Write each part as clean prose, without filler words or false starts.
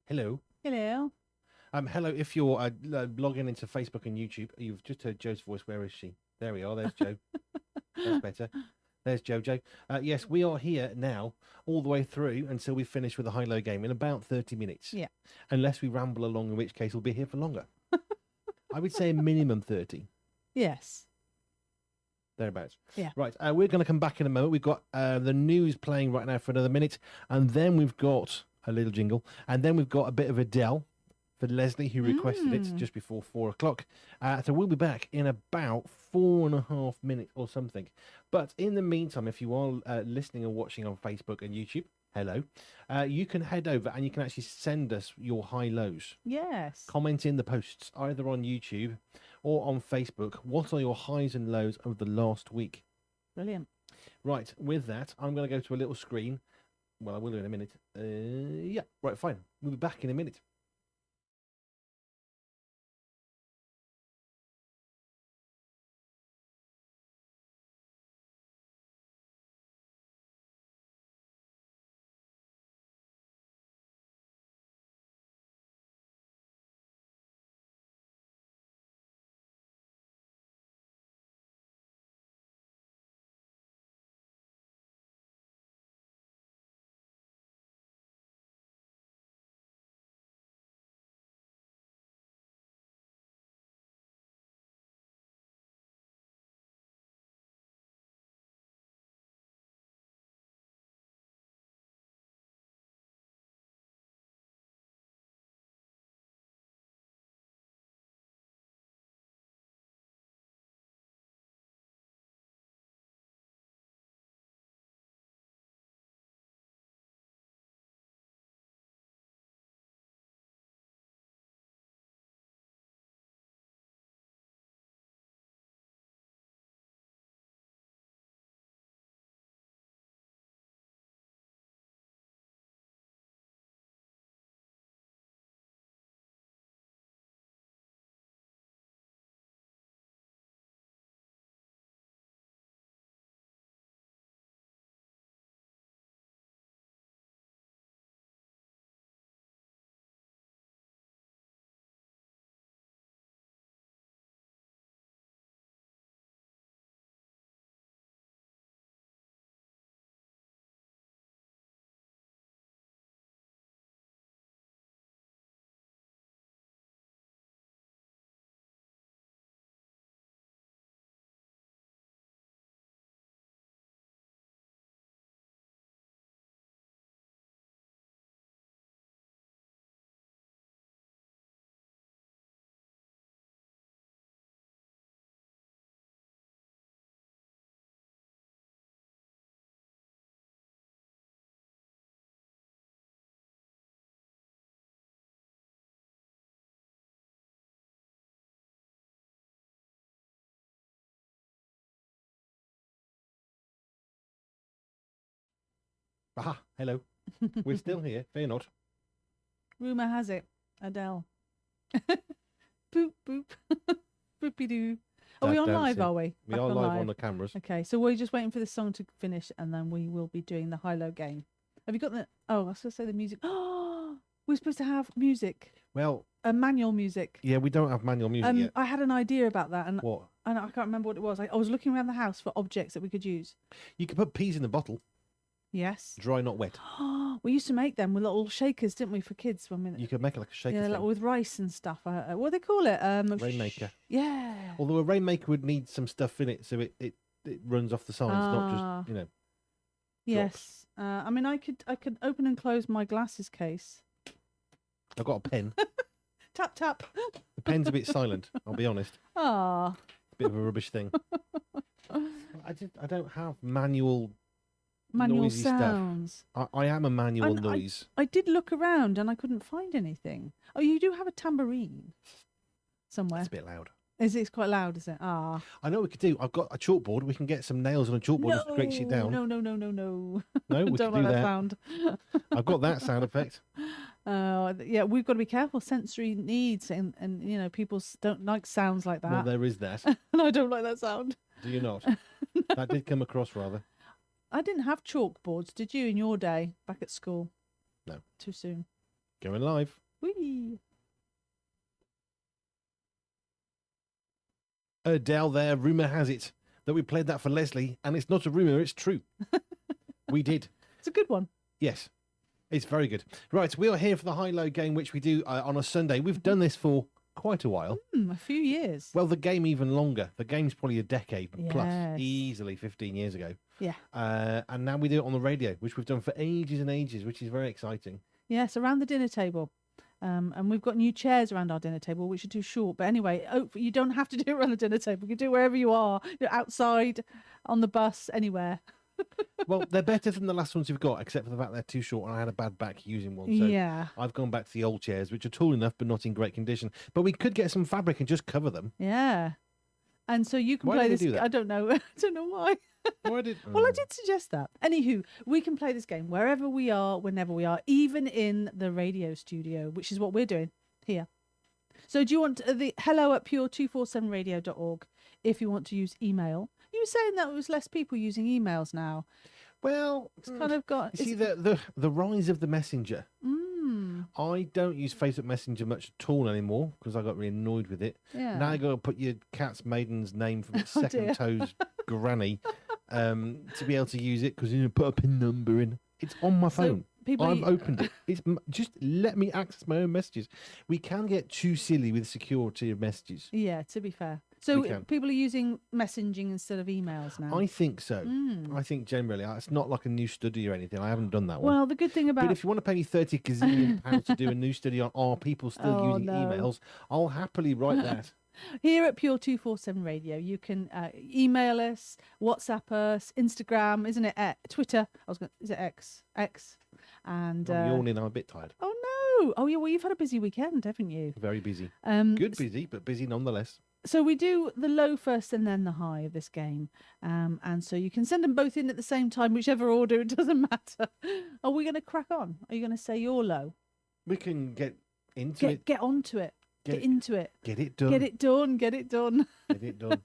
Hello. Hello. Hello. If you're logging into Facebook and YouTube, you've just heard Joe's voice. Where is she? There we are. There's Joe. That's better. There's Jojo. Yes, we are here now, all the way through until we finish with the high-low game in about 30 minutes. Yeah. Unless we ramble along, in which case we'll be here for longer. I would say a minimum 30. Yes. Thereabouts. Yeah. Right. We're going to come back in a moment. We've got the news playing right now for another minute, and then we've got a little jingle, and then we've got a bit of Adele for Leslie, who requested it just before 4 o'clock. So we'll be back in about 4.5 minutes or something. But in the meantime, if you are listening or watching on Facebook and YouTube, hello, you can head over and you can actually send us your high-lows. Yes. Comment in the posts, either on YouTube or on Facebook. What are your highs and lows of the last week? Brilliant. Right, with that, I'm going to go to a little screen. Well, I will in a minute. Yeah, right, fine. We'll be back in a minute. Aha, hello. We're still here. Fear not. Rumour has it, Adele. Boop, boop. Boopy doo. Are we on live, are we? We Back are live on the cameras. Okay, so we're just waiting for the song to finish and then we will be doing the high-low game. Have you got the... Oh, I was going to say the music. Oh, we're supposed to have music. Well... manual music. Yeah, we don't have manual music yet. I had an idea about that. And what? And I can't remember what it was. I was looking around the house for objects that we could use. You could put peas in the bottle. Yes. Dry, not wet. We used to make them with little shakers, didn't we, for kids? You could make it like a shaker thing. Like with rice and stuff. What do they call it? Rainmaker. Yeah. Although a rainmaker would need some stuff in it so it runs off the sides, not just, Yes. I could open and close my glasses case. I've got a pen. Tap, tap. The pen's a bit silent, I'll be honest. Ah. It's a bit of a rubbish thing. I don't have manual noisy sounds. Stuff. I am a manual noise. I did look around and I couldn't find anything. Oh, you do have a tambourine somewhere. It's a bit loud. It's quite loud, is it? Ah. I know what we could do. I've got a chalkboard. We can get some nails on a chalkboard and scrape it down. No. No, we don't can like do that. Sound. I've got that sound effect. Yeah, we've got to be careful. Sensory needs and people don't like sounds like that. Well, there is that. And I don't like that sound. Do you not? No. That did come across rather. I didn't have chalkboards, did you, in your day back at school? No. Too soon. Going live. Whee! Adele there, rumour has it that we played that for Leslie, and it's not a rumour, it's true. We did. It's a good one. Yes, it's very good. Right, we are here for the high-low game, which we do on a Sunday. We've done this for quite a while. A few years. Well, the game even longer. The game's probably a decade plus, Yes. easily 15 years ago. Yeah. And now we do it on the radio, which we've done for ages and ages, which is very exciting. Yes, around the dinner table. And we've got new chairs around our dinner table, which are too short. But anyway, you don't have to do it around the dinner table. You can do it wherever you are. You're outside, on the bus, anywhere. Well, they're better than the last ones we've got, except for the fact they're too short, and I had a bad back using one. So Yeah. I've gone back to the old chairs, which are tall enough but not in great condition. But we could get some fabric and just cover them. Yeah. And so you can Why play did we this. do that? I don't know. I don't know why. Well, Well, I did suggest that. Anywho, we can play this game wherever we are, whenever we are, even in the radio studio, which is what we're doing here. So do you want the hello@pure247radio.org if you want to use email? You were saying that it was less people using emails now. Well, It's kind of got... you see, the rise of the messenger. Mm, I don't use Facebook Messenger much at all anymore because I got really annoyed with it. yeah. Now I got to put your cat's maiden's name from its Oh, second dear. toes granny to be able to use it because you put a pin number in. It's on my So phone. people I've opened it. Just let me access my own messages. We can get too silly with security of messages. Yeah, to be fair. So We can. people are using messaging instead of emails now. I think so. Mm. I think generally it's not like a new study or anything. I haven't done that one. Well, the good thing But about... if you want to pay me 30 gazillion pounds to do a new study on are people still Oh, using no. emails, I'll happily write that. Here at Pure247 Radio, you can email us, WhatsApp us, Instagram, isn't it? Twitter. Is it X? X. And I'm yawning. I'm a bit tired. oh no! Oh yeah. Well, you've had a busy weekend, haven't you? Very busy. Good. Busy, but busy nonetheless. So we do the low first and then the high of this game, and so you can send them both in at the same time, whichever order. It doesn't matter. Are we going to crack on? Are you going to say your low? We can get into it. Get onto it. Get into it. Get it done. Get it done. Get it done. Get it done.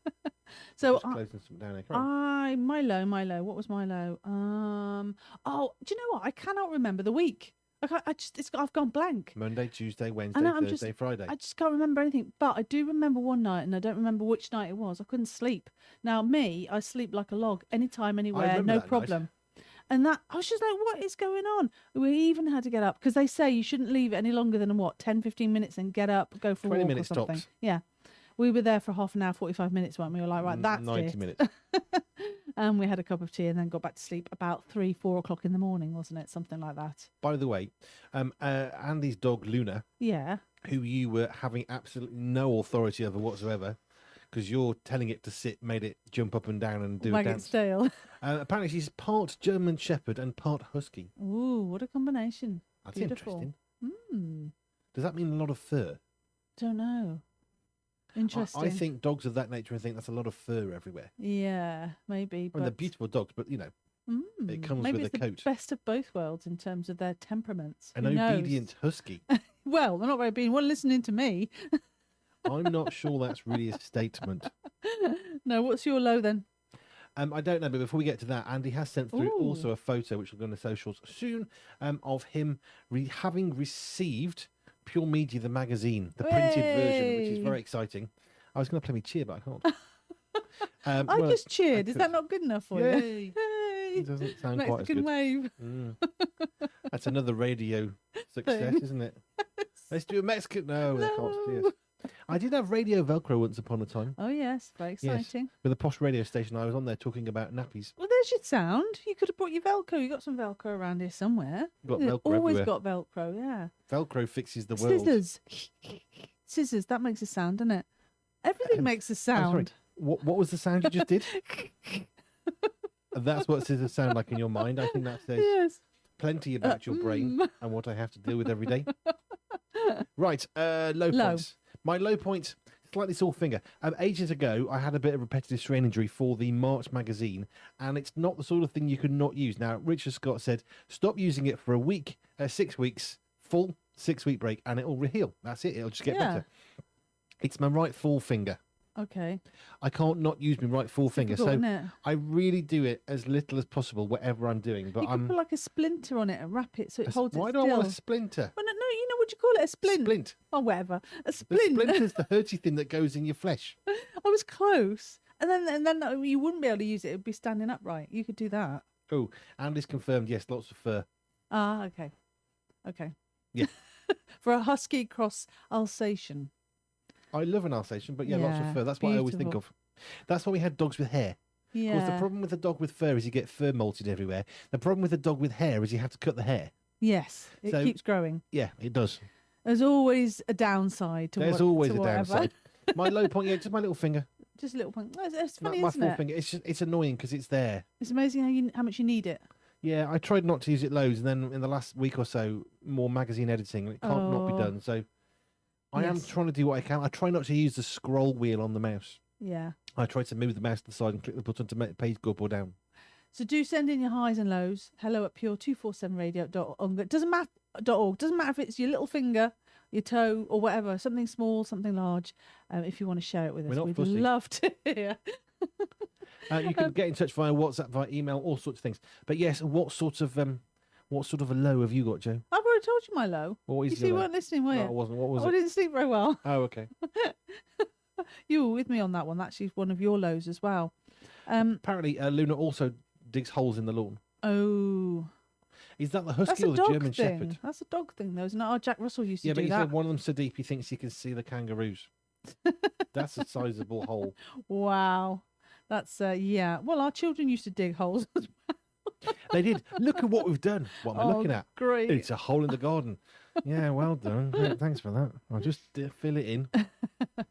So Just closing some down here. Come on. my low. What was my low? Oh, do you know what? I cannot remember the week. I've gone blank. Monday, Tuesday, Wednesday, know, I'm Thursday, Friday. I just can't remember anything. But I do remember one night, and I don't remember which night it was. I couldn't sleep. Now, I sleep like a log, anytime, anywhere, remember no that night. problem. And that I was just like, what is going on? We even had to get up because they say you shouldn't leave it any longer than 10, 15 minutes and get up, go for a 20 walk minutes or something. tops. Yeah. We were there for half an hour, 45 minutes, weren't we? We were like, right, that's 90 it. minutes. And we had a cup of tea and then got back to sleep about 3, 4 o'clock in the morning, wasn't it? Something like that. By the way, Andy's dog, Luna, Yeah. who you were having absolutely no authority over whatsoever, because you're telling it to sit, made it jump up and down and do Wag a its dance. tail. Apparently, she's part German Shepherd and part Husky. Ooh, what a combination. That's Beautiful. interesting. Does that mean a lot of fur? Don't know. Interesting. I think dogs of that nature, I think that's a lot of fur everywhere. Yeah, maybe. I mean, But they're beautiful dogs, but, it comes maybe with it's a the coat. best of both worlds in terms of their temperaments. An Who knows? obedient husky. Well, they're not very obedient. Well, listening to me. I'm not sure that's really a statement. No, what's your low then? I don't know, but before we get to that, Andy has sent through Ooh. also a photo, which will go on the socials soon, of him having received Pure Media, the magazine, the printed version, which is Hey. very exciting. I was going to play me cheer, but I can't. I well, just cheered. Is could- that not good enough for you? Yay! Hey! It doesn't sound quite as Mexican good. wave. Mm. That's another radio success, isn't it? Let's do a Mexican. No, they can't see us. I did have Radio Velcro once upon a time Oh, yes. Very Yes. exciting. with a posh radio station. I was on there talking about nappies. Well, there's your sound. You could have brought your Velcro. You got some Velcro around here somewhere. Got You've Velcro always everywhere. got Velcro, yeah. Velcro fixes the world. Scissors. Scissors. That makes a sound, doesn't it? Everything makes a I'm sorry, sound. What was the sound you just did? That's what scissors sound like in your mind. I think that says Yes. plenty about your brain and what I have to deal with every day. Right, low Low. points. My low point, slightly sore finger. Ages ago, I had a bit of repetitive strain injury for the March magazine, and it's not the sort of thing you could not use. Now, Richard Scott said, stop using it for a week, 6 weeks, full 6-week break, and it'll heal. That's it. It'll just get better. It's my right forefinger. Okay. I can't not use my right forefinger, Difficult, so isn't it? I really do it as little as possible, whatever I'm doing. But You could put like a splinter on it and wrap it so it holds why it do still. I want a splinter? Well, no, you know do you call it? A splint? Splint. Oh, whatever. A The splint. splint is the hurty thing that goes in your flesh. I was close. And then you wouldn't be able to use it. It would be standing upright. You could do that. Oh, Andy's confirmed. Yes, lots of fur. Ah, okay. Okay. Yeah. For a husky cross Alsatian. I love an Alsatian, but yeah, lots of Yeah, fur. That's what I always think beautiful. of. That's why we had dogs with hair. Of course, the Yeah. problem with the dog with fur is you get fur molted everywhere. The problem with the dog with hair is you have to cut the hair. Yes. It So- keeps growing. Yeah, it does. There's always a downside to There's always to a whatever. downside. My low point, yeah, just my little finger. Just a little point. It's funny, my isn't it? forefinger. It's annoying because it's there. It's amazing how much you need it. Yeah, I tried not to use it loads, and then in the last week or so, more magazine editing, and it can't not be Oh. done. So I am Yes. trying to do what I can. I try not to use the scroll wheel on the mouse. Yeah. I try to move the mouse to the side and click the button to make the page go up or down. So do send in your highs and lows. Hello at pure247radio.org. It doesn't matter. Doesn't matter if it's your little finger, your toe, or whatever. Something small, something large. If you want to share it with us, We're not we'd fussy. love to hear. You can get in touch via WhatsApp, via email, all sorts of things. But yes, what sort of a low have you got, Joe? I've already told you my low. What is You your see, you low? weren't listening, were No, you? I wasn't. What was I it? didn't sleep very well. Oh, okay. You were with me on that one. That's actually one of your lows as well. Apparently, Luna also digs holes in the lawn. Oh, Is that the that's husky a or the dog German thing. Shepherd? That's a dog thing, though, isn't it? Oh, Jack Russell used to Yeah, but do he that. said one of them's so deep he thinks he can see the kangaroos. That's a sizable hole. Wow. That's yeah. Well, our children used to dig holes. They did. Look at what we've done. What am I looking at? Great. It's a hole in the garden. Yeah, well done. Yeah, thanks for that. I'll just fill it in.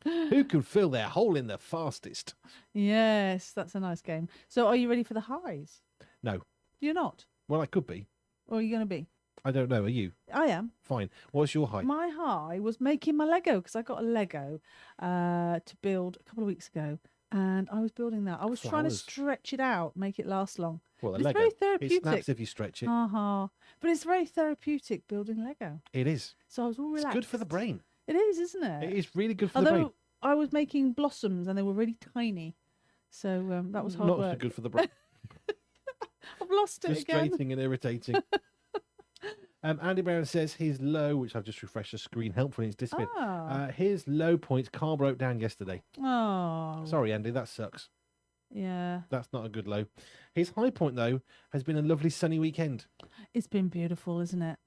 Who could fill their hole in the fastest? Yes, that's a nice game. So, are you ready for the highs? No. You're not. Well, I could be. Or are you going to be? I don't know. Are you? I am. Fine. What's your high? My high was making my Lego because I got a Lego to build a couple of weeks ago, and I was building that. I was trying to Flowers. stretch it out, make it last long. Well, the It's Lego. very It therapeutic. snaps if you stretch it. But it's very therapeutic building Lego. It is. So I was all It's relaxed. good for the brain. It is, isn't it? It is really good for the brain. Although I was making blossoms and they were really tiny, so that was hard Not so work. good for the brain. I've lost it again. Frustrating and irritating. Andy Brown says his low, which I've just refreshed the screen, helpful in its discipline. His low point, car broke down yesterday. Oh, Sorry, Andy, that sucks. yeah. That's not a good low. His high point, though, has been a lovely sunny weekend. It's been beautiful, isn't it?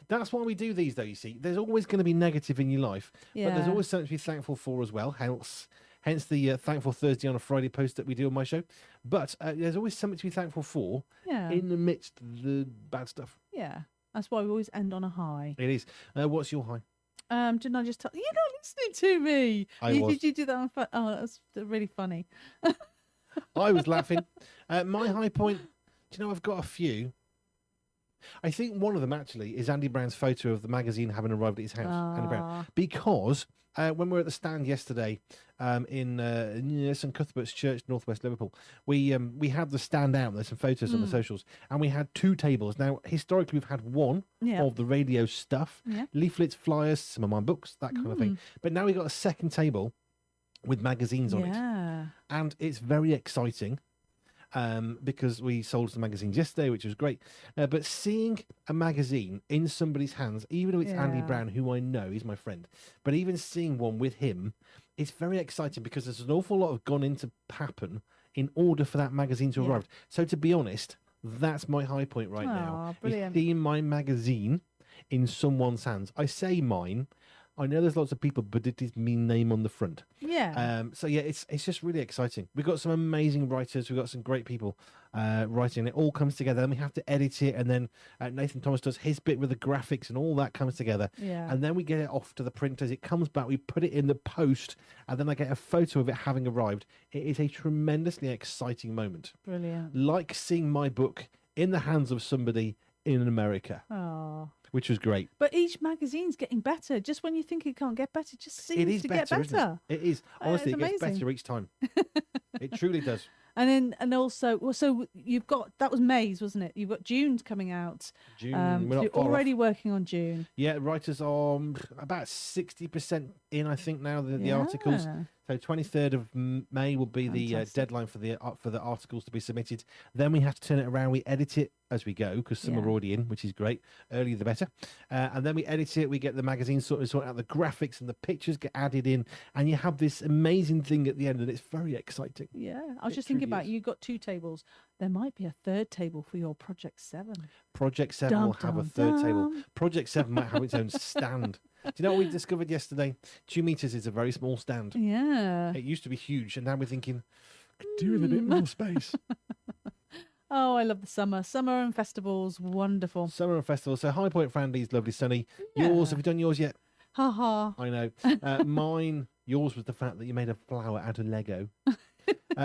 That's why we do these, though, you see. There's always going to be negative in your life, Yeah. but there's always something to be thankful for as well. Hence the Thankful Thursday on a Friday post that we do on my show. But there's always something to be thankful for Yeah. in the midst of the bad stuff. Yeah. That's why we always end on a high. It is. What's your high? Didn't I just tell you're not listening to me? I was. Did you do that on Oh, that's really funny. I was laughing. My high point, do you know, I've got a few. I think one of them actually is Andy Brown's photo of the magazine having arrived at his house. Andy Brown. Ah, Because when we were at the stand yesterday in St Cuthbert's Church, northwest Liverpool, we had the stand out. There's some photos on the socials, and we had two tables. Now, historically, we've had one yeah. of the radio stuff, Yeah. leaflets, flyers, some of my books, that kind of thing. But now we've got a second table with magazines on it, Yeah. and it's very exciting. Because we sold some magazines yesterday, which was great. But seeing a magazine in somebody's hands, even if it's Andy Yeah. Brown, who I know, he's my friend, but even seeing one with him, it's very exciting because there's an awful lot of gone into happen in order for that magazine to Yeah. arrive. So to be honest, that's my high point right now. Aw, Is brilliant. seeing my magazine in someone's hands. I say mine. I know there's lots of people, but it is me name on the front. Yeah. So yeah, it's just really exciting. We've got some amazing writers. We've got some great people writing. It all comes together, and we have to edit it. And then Nathan Thomas does his bit with the graphics, and all that comes together. Yeah. And then we get it off to the printers. It comes back. We put it in the post, and then I get a photo of it having arrived. It is a tremendously exciting moment, Brilliant. like seeing my book in the hands of somebody in America, Oh. which was great. But each magazine's getting better. Just when you think it can't get better, it just seems It is to better, get isn't better. it? It is. Honestly, it's it gets amazing. better each time. It truly does. And also, well, so you've got that was May's, wasn't it? You've got June's coming out. June, So we're not you're far off. already working on June. Yeah, writers are about 60% in, I think, now, the articles. Yeah. So 23rd of May will be the deadline for the articles to be submitted. Then we have to turn it around. We edit it as we go because some are already in, which is great. Earlier the better. And then we edit it. We get the magazine sort out the graphics and the pictures get added in, and you have this amazing thing at the end, and it's very exciting. Yeah, I was just thinking about you got 2 tables. There might be a 3rd table for your Project 7. Project 7 will have a 3rd table. Project 7 might have its own stand. Do you know what we discovered yesterday? 2 meters is a very small stand. Yeah. It used to be huge, and now we're thinking, could do with a bit more space. Oh, I love the summer. Summer and festivals, wonderful. Summer and festivals. So High Point Frandy's lovely sunny. Yours, have you done yours yet? Ha ha. I know. Yours was the fact that you made a flower out of Lego.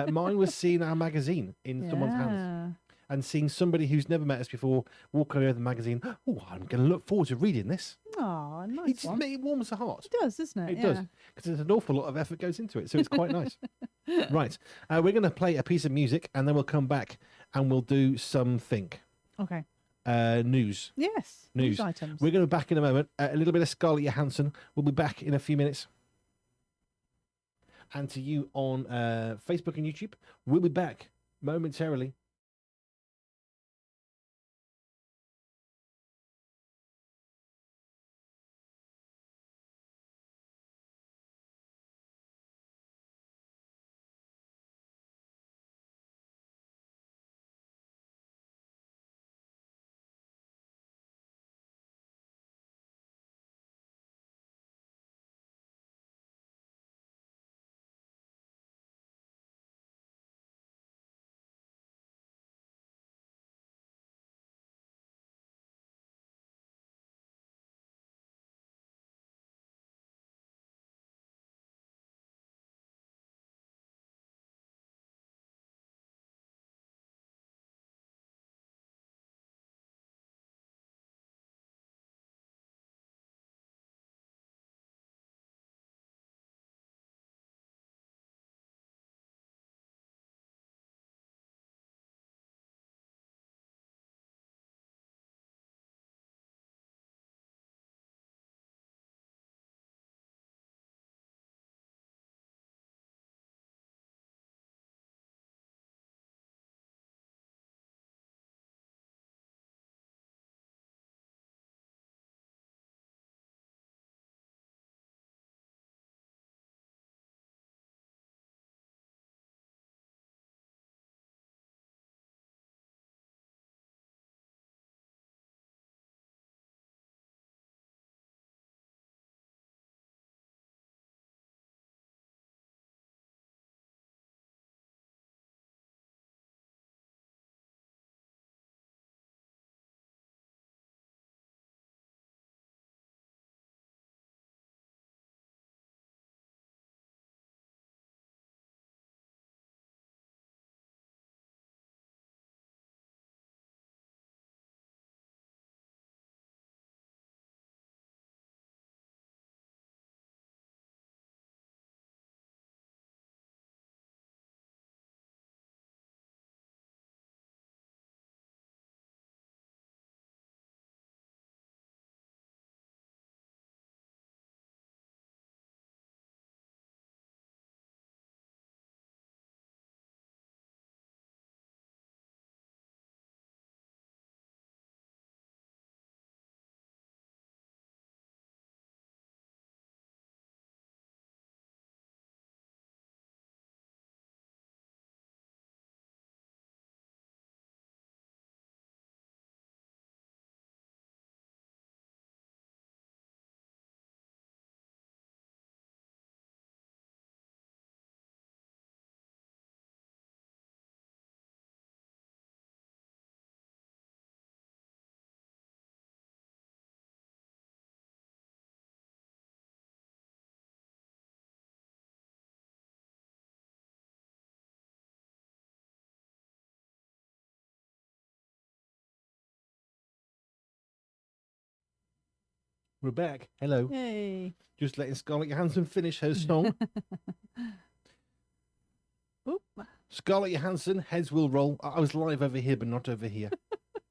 Mine was seeing our magazine in someone's hands. And seeing somebody who's never met us before walk over the magazine. Oh, I'm going to look forward to reading this. Oh, nice one. It warms the heart. It does, doesn't it? It does. Because there's an awful lot of effort goes into it. So it's quite nice. Right. We're going to play a piece of music and then we'll come back and we'll do something. Okay. News. Yes. News items. We're going to be back in a moment. A little bit of Scarlett Johansson. We'll be back in a few minutes. And to you on Facebook and YouTube, we'll be back momentarily. We're back. Hello. Yay. Just letting Scarlett Johansson finish her song. Oop. Scarlett Johansson, heads will roll. I was live over here, but not over here.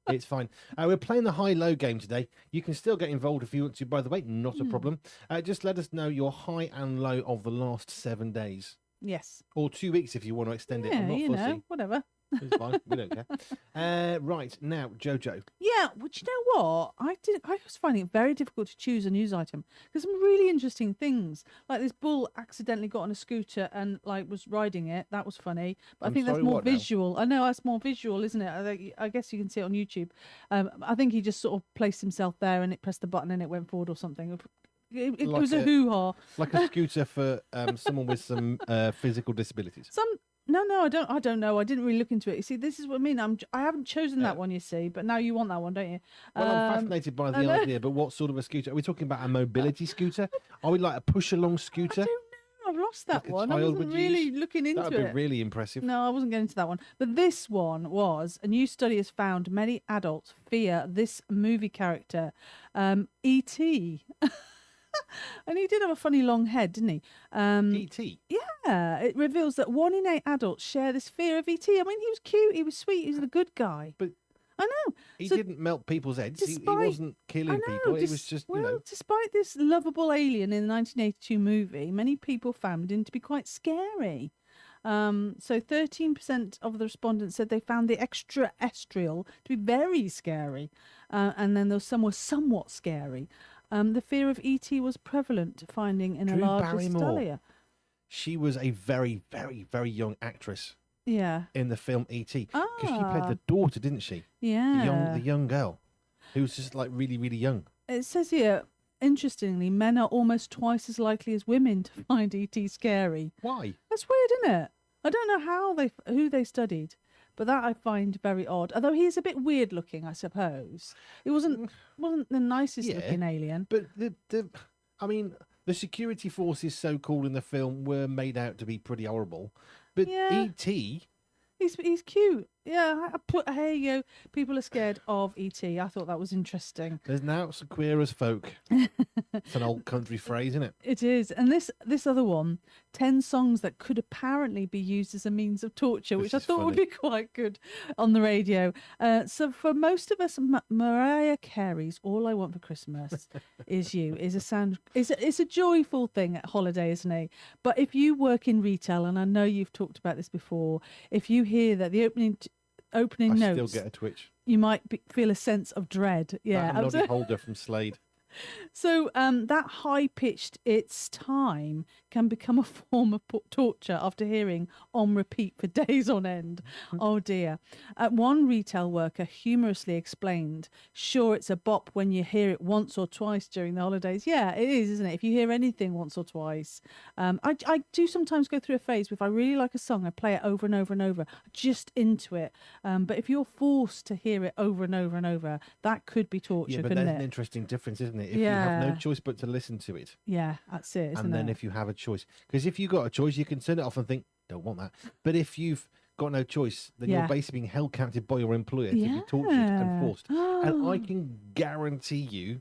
It's fine. We're playing the high-low game today. You can still get involved if you want to, by the way. Not a problem. Just let us know your high and low of the last 7 days. Yes. Or 2 weeks if you want to extend it. I'm not you fussy. know, whatever. It's fine. We don't care. Right, now, Jojo. Yeah, but you know what? I was finding it very difficult to choose a news item because some really interesting things, like this bull accidentally got on a scooter and like was riding it. That was funny, but I think that's more visual. I know that's more visual, isn't it? I guess you can see it on YouTube. I think he just sort of placed himself there and it pressed the button and it went forward or something. It Like was a hoo-ha. Like a scooter for someone with some physical disabilities. No, I don't know. I didn't really look into it. You see, this is what I mean. I haven't chosen that one, you see, but now you want that one, don't you? Well, I'm fascinated by the idea, but what sort of a scooter? Are we talking about a mobility scooter? Are we like a push-along scooter? I don't know. I've lost that Like a one. I child wasn't would really use? looking into That it. would be really impressive. No, I wasn't getting into that one. But this one was a new study has found many adults fear this movie character, E.T. And he did have a funny long head, didn't he? E.T.? Yeah, it reveals that 1 in 8 adults share this fear of E.T. I mean, he was cute, he was sweet, he was the good guy. But I know. he didn't melt people's heads. He wasn't killing people. He was just, despite this lovable alien in the 1982 movie, many people found him to be quite scary. So 13% of the respondents said they found the extraterrestrial to be very scary. And then some were somewhat scary. The fear of E.T. was prevalent, finding in a larger study. She was a very, very, very young actress. Yeah. In the film E.T. Because she played the daughter, didn't she? Yeah. The young girl, who was just like really, really young. It says here, interestingly, men are almost twice as likely as women to find E.T. scary. Why? That's weird, isn't it? I don't know who they studied. But that I find very odd. Although he is a bit weird looking, I suppose. It wasn't the nicest looking alien. But the security forces so called in the film were made out to be pretty horrible. But E.T. He's cute. Yeah, here you go. People are scared of E.T. I thought that was interesting. There's now some queer as folk. It's an old country phrase, isn't it? It is. And this other one, 10 songs that could apparently be used as a means of torture, which I thought would be quite good on the radio. So for most of us, Mariah Carey's "All I Want for Christmas Is You" is it's a joyful thing at holiday, isn't it? But if you work in retail, and I know you've talked about this before, if you hear that the opening notes, I still get a twitch. You might feel a sense of dread. Yeah, I'm Noddy Holder from Slade. So that high-pitched "it's time" can become a form of torture after hearing on repeat for days on end. Oh dear. One retail worker humorously explained, "Sure, it's a bop when you hear it once or twice during the holidays." Yeah, it is, isn't it? If you hear anything once or twice. I do sometimes go through a phase where if I really like a song, I play it over and over and over, just into it. But if you're forced to hear it over and over and over, that could be torture, yeah, but couldn't there's it? an interesting difference, isn't it? If you have no choice but to listen to it. Yeah, that's it, isn't and then it? if you have a choice. Because if you've got a choice, you can turn it off and think, don't want that. But if you've got no choice, then you're basically being held captive by your employer to be tortured and forced. And I can guarantee you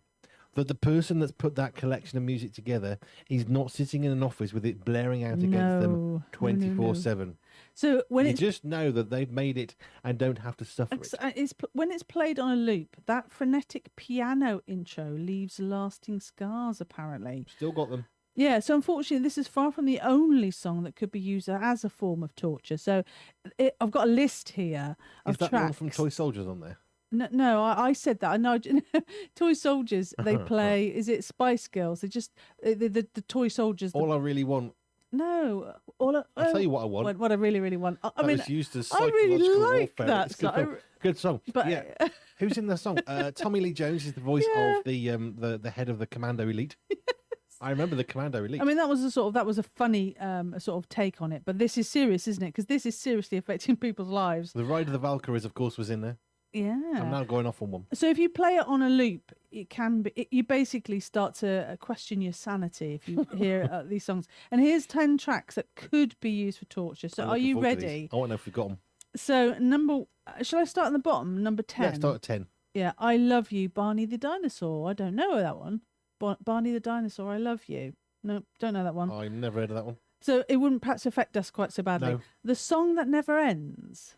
that the person that's put that collection of music together is not sitting in an office with it blaring out against them 24/7. So you just know that they've made it and don't have to suffer it. When it's played on a loop, that frenetic piano intro leaves lasting scars, apparently. Still got them. Yeah, so unfortunately, this is far from the only song that could be used as a form of torture. So I've got a list here of tracks. Is that the one from Toy Soldiers on there? No, I said that. I know. Toy Soldiers, they play, is it Spice Girls? They just, the Toy Soldiers. All I really want. No, I'll tell you what I want. What I really, really want. I mean, was used as I really like warfare. that. It's good song. But yeah, who's in the song? Tommy Lee Jones is the voice of the head of the Commando Elite. Yes. I remember the Commando Elite. I mean, that was a funny sort of take on it. But this is serious, isn't it? Because this is seriously affecting people's lives. The Ride of the Valkyries, of course, was in there. Yeah. I'm now going off on one. So if you play it on a loop, it can be. You basically start to question your sanity if you hear these songs. And here's 10 tracks that could be used for torture. So are you ready? I want to know if we got them. So shall I start at the bottom? Number 10. Yeah, start at 10. Yeah, I Love You, Barney the Dinosaur. I don't know that one. Barney the Dinosaur, I Love You. No, don't know that one. I never heard of that one. So it wouldn't perhaps affect us quite so badly. No. The Song That Never Ends.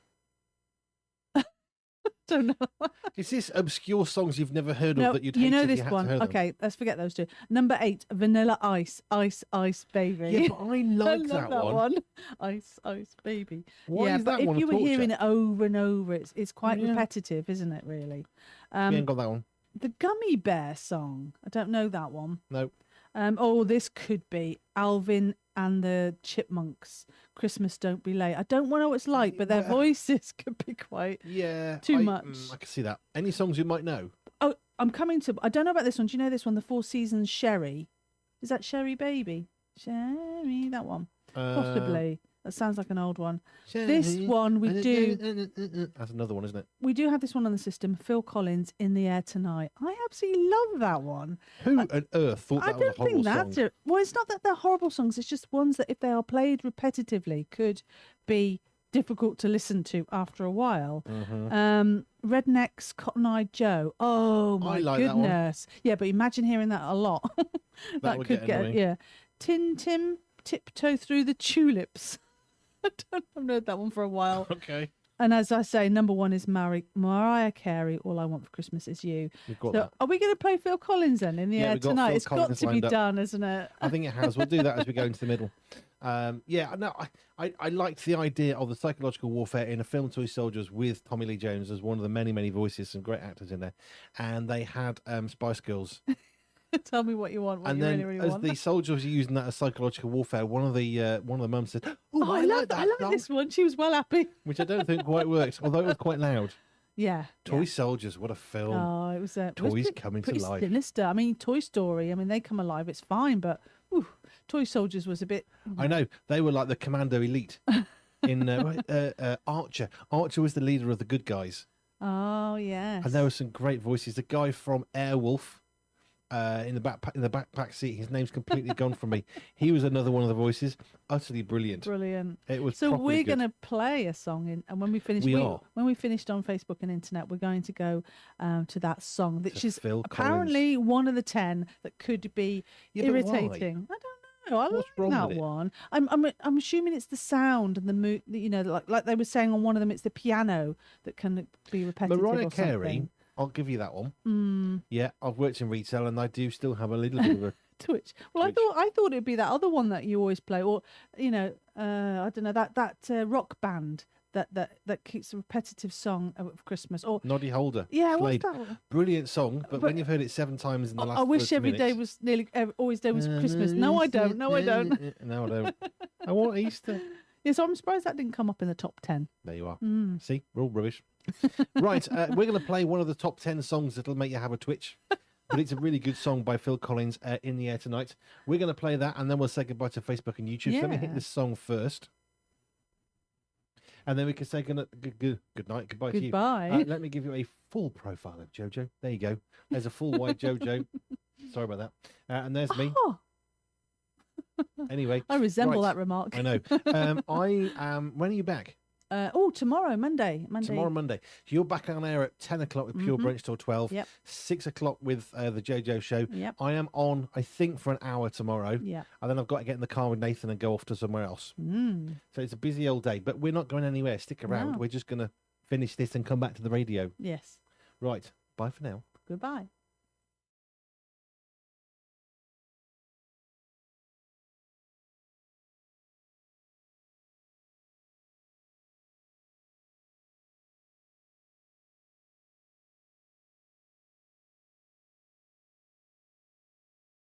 don't know. Is this obscure songs you've never heard of No, that you'd you hate know if this you had one. to hear them? Okay, let's forget those two. Number 8, Vanilla Ice, Ice, Ice Baby. Yeah, but I I like love that one. Ice, Ice Baby. Why yeah, is but that one if a you were torture? hearing it over and over, it's quite Yeah. repetitive, isn't it? Really. We ain't got that one. The Gummy Bear song. I don't know that one. No. Oh, this could be Alvin and the Chipmunks. Christmas Don't Be Late. I don't know what it's like, but their Well- voices could be quite. Yeah. Too I much. I can see that. Any songs you might know? Oh, I'm coming to. I don't know about this one. Do you know this one? The Four Seasons Sherry. Is that Sherry Baby? Sherry, that one. Possibly. That sounds like an old one. This one we do. That's another one, isn't it? We do have this one on the system. Phil Collins, In the Air Tonight. I absolutely love that one. Who on earth thought I that was a don't horrible think that's song? it. Well, it's not that they're horrible songs. It's just ones that, if they are played repetitively, could be difficult to listen to after a while. Redneck's Cotton Eye Joe. Oh my I like that one. goodness. Yeah, but imagine hearing that a lot. that would could get get annoying. yeah. Tin Tim Tiptoe Through the Tulips. I've heard that one for a while. Okay. And as I say, number 1 is Mariah Carey. All I Want for Christmas Is You. We've got So that. are we going to play Phil Collins then in the Yeah, air we've got tonight? Phil It's got Collins to be lined up. done, isn't it? I think it has. We'll do that as we go into the middle. Yeah, no, I liked the idea of the psychological warfare in a film, Toy Soldiers, with Tommy Lee Jones as one of the many, many voices, some great actors in there. And they had Spice Girls. Tell me what you want. What And you then, really, really as want. the soldiers are using that as psychological warfare, one of the mums said, Oh, I like that. I like song," this one. She was well happy. which I don't think quite worked, although it was quite loud. Yeah. Toy Soldiers, what a film. Oh, it was Toys pretty, coming to pretty life. sinister. I mean, Toy Story. I mean, they come alive. It's fine, but Toy Soldiers was a bit. I know, they were like the commando elite in Archer. Archer was the leader of the good guys. Oh yes. And there were some great voices. The guy from Airwolf in the backpack seat, his name's completely gone from me. He was another one of the voices. Utterly brilliant. Brilliant. It was So properly we're good. going to play a song, and when we finish, We are. when we finished on Facebook and internet, we're going to go to that song, which To is Phil apparently one of the 10 that could be Yeah, but why? irritating. I don't know. I What's like wrong that with it? one. I'm assuming it's the sound and the mood. You know, like they were saying on one of them, it's the piano that can be repetitive. Mariah or Carey, something. I'll give you that one. Yeah, I've worked in retail and I do still have a little bit of a... Twitch. Well, Twitch. I thought it'd be that other one that you always play, or I don't know, that rock band that keeps a repetitive song of Christmas. Or Noddy Holder. yeah, what's Slade. that one? Brilliant song, but when you've heard it 7 times in the last I wish 30 every day minutes- was nearly always day was Christmas. No, I don't. No, I don't. No, I don't. I want Easter. Yeah, so I'm surprised that didn't come up in the top 10. There you are. See, we're all rubbish. Right, we're going to play one of the top 10 songs that'll make you have a twitch. But it's a really good song by Phil Collins, In the Air Tonight. We're going to play that, and then we'll say goodbye to Facebook and YouTube. So let me hit Yeah. this song first. And then we can say good night, goodbye to you. Goodbye. Let me give you a full profile of Jojo. There you go. There's a full white Jojo. Sorry about that. And there's me. Oh, Anyway. I resemble right. that remark. I know. I am. When are you back? Tomorrow, Monday. Tomorrow, Monday. So you're back on air at 10 o'clock with Pure Brunch till 12. Yep. 6 o'clock with the JoJo show. Yep. I am on, I think, for an hour tomorrow. Yeah. And then I've got to get in the car with Nathan and go off to somewhere else. So it's a busy old day. But we're not going anywhere. Stick around. No. We're just going to finish this and come back to the radio. Yes. Right. Bye for now. Goodbye.